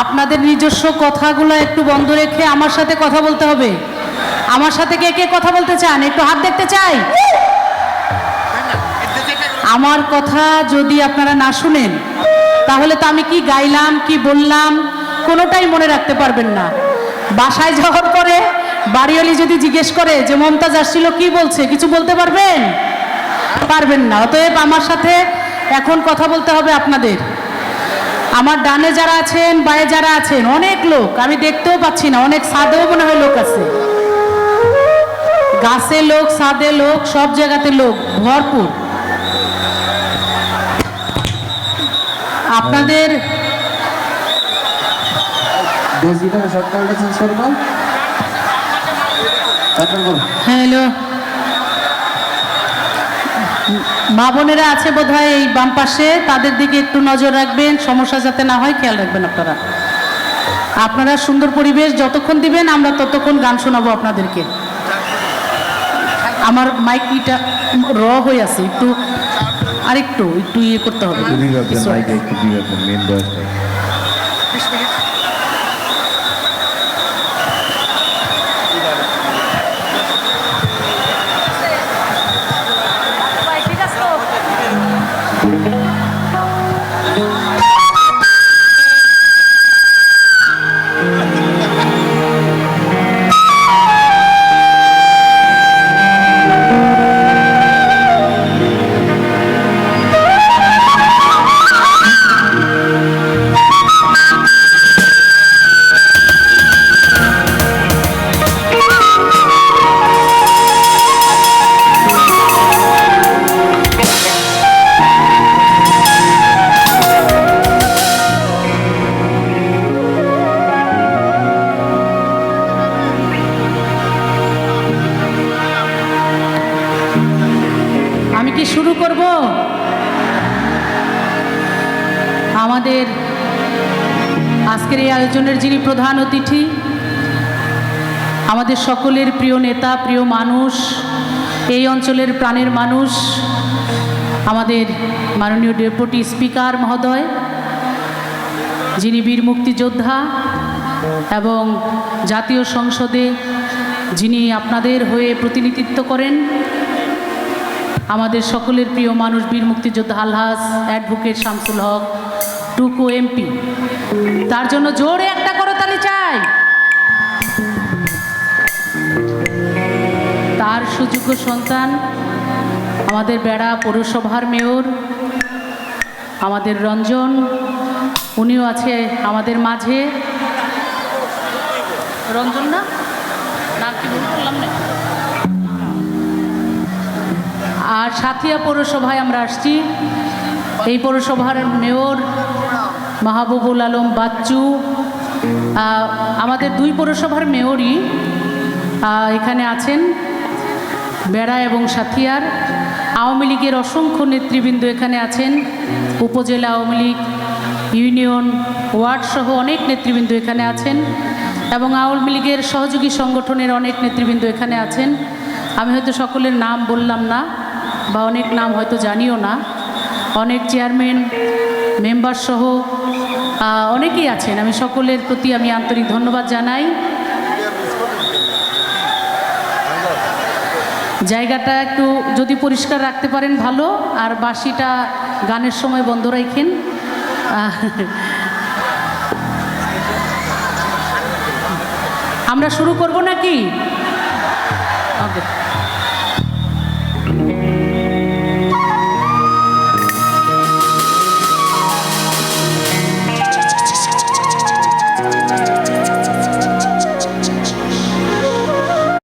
আপনাদের নিজস্ব কথাগুলো একটু বন্ধ রেখে আমার সাথে কথা বলতে হবে। আমার সাথে কে কে কথা বলতে চান একটু হাত দেখতে চাই। আমার কথা যদি আপনারা না শুনেন তাহলে তো আমি কি গাইলাম কি বললাম কোনোটাই মনে রাখতে পারবেন না। বাসায় যাওয়ার পরে বাড়িওয়ালি যদি জিজ্ঞেস করে যে মমতাজ আসছিল কি বলছে, কিছু বলতে পারবেন? পারবেন না। অতএব আমার সাথে এখন কথা বলতে হবে আপনাদের। আমার ডানে যারা আছেন বায়ে যারা আছেন অনেক লোক, আমি দেখতেও পাচ্ছি না, অনেক ছাদেও মনে হয় লোক আছে, গাছে লোক ছাদে লোক সব জায়গাতে লোক ভরপুর। আপনাদের হ্যালো মা বোনেরা আছে বোধহয় এই বাম পাশে, তাদের দিকে একটু নজর রাখবেন, সমস্যা যাতে না হয় খেয়াল রাখবেন। আপনারা সুন্দর পরিবেশ যতক্ষণ দিবেন আমরা ততক্ষণ গান শোনাবো আপনাদেরকে। আমার মাইকটা র হয়ে আছে, একটু আরেকটু একটু ইয়ে করতে হবে। শুরু করব। আমাদের আজকের এই আয়োজনের যিনি প্রধান অতিথি, আমাদের সকলের প্রিয় নেতা, প্রিয় মানুষ, এই অঞ্চলের প্রাণের মানুষ, আমাদের মাননীয় ডেপুটি স্পিকার মহোদয়, যিনি বীর মুক্তিযোদ্ধা এবং জাতীয় সংসদে যিনি আপনাদের হয়ে প্রতিনিধিত্ব করেন, আমাদের সকলের প্রিয় মানুষ বীর মুক্তিযোদ্ধা আলহাজ অ্যাডভোকেট শামসুল হক টুকু এমপি, তার জন্য জোরে একটা করতালি চাই। তার সুযোগ্য সন্তান আমাদের বেড়া পৌরসভার মেয়র আমাদের রঞ্জন, উনিও আছে আমাদের মাঝে। রঞ্জন না নাম কি বললাম না। আর সাথিয়া পৌরসভায় আমরা আসছি, এই পৌরসভার মেয়র মাহবুবুল আলম বাচ্চু, আমাদের দুই পৌরসভার মেয়রই এখানে আছেন, বেড়া এবং সাথিয়ার। আওয়ামী লীগের অসংখ্য নেতৃবৃন্দ এখানে আছেন, উপজেলা আওয়ামী লীগ, ইউনিয়ন, ওয়ার্ড সহ অনেক নেতৃবৃন্দ এখানে আছেন এবং আওয়ামী লীগের সহযোগী সংগঠনের অনেক নেতৃবৃন্দ এখানে আছেন। আমি হয়তো সকলের নাম বললাম না বা অনেক নাম হয়তো জানিও না, অনেক চেয়ারম্যান মেম্বার সহ অনেকেই আছেন। আমি সকলের প্রতি আমি আন্তরিক ধন্যবাদ জানাই। জায়গাটা একটু যদি পরিষ্কার রাখতে পারেন ভালো, আর বাঁশিটা গানের সময় বন্ধ রাখেন। আমরা শুরু করব নাকি? ওকে।